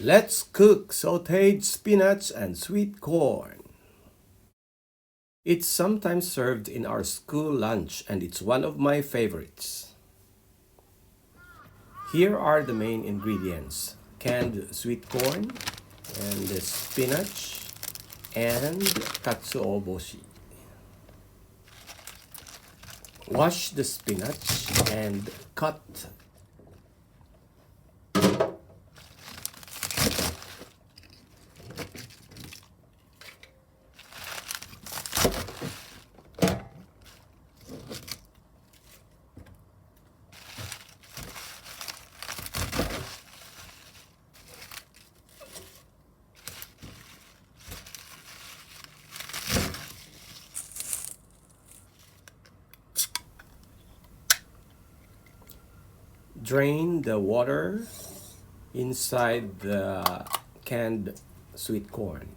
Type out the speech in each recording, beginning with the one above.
Let's cook sautéed spinach and sweet corn. It's sometimes served in our school lunch and it's one of my favorites. Here are the main ingredients: canned sweet corn and the spinach and katsuoboshi. Wash the spinach and cut drain the water inside the canned sweet corn.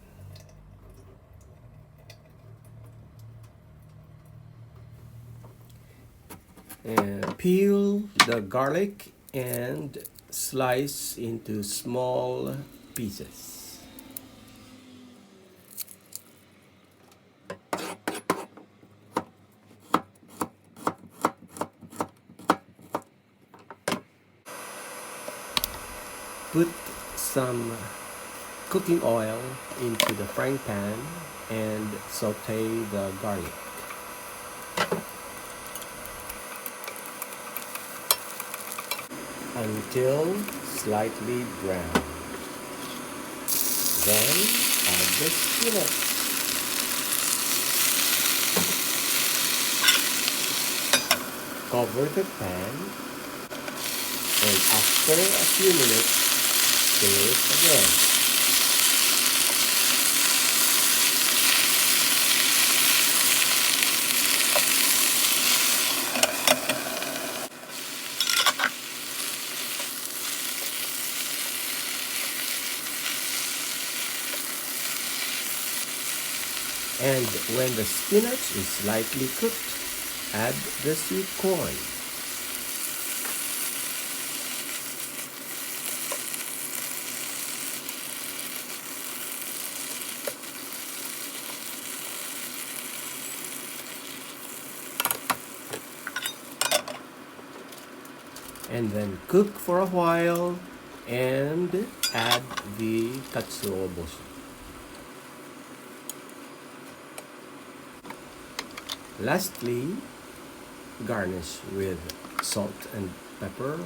And peel the garlic and slice into small pieces. Put some cooking oil into the frying pan and saute the garlic. Until slightly brown. Then add the spinach. Cover the pan and after a few minutes stir it again. And when the spinach is slightly cooked, add the sweet corn. And then cook for a while and add the katsuoboshi. Lastly, garnish with salt and pepper,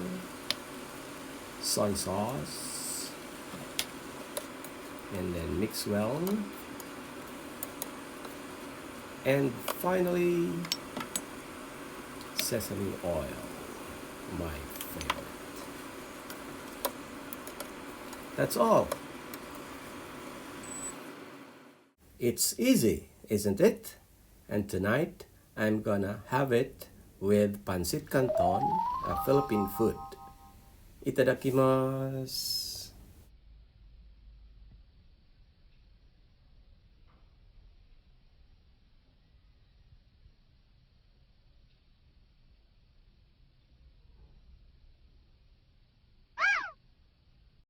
soy sauce, and then mix well. And finally, sesame oil, my favorite. That's all. It's easy, isn't it? And tonight, I'm gonna have it with pancit canton, a Philippine food. Itadakimasu.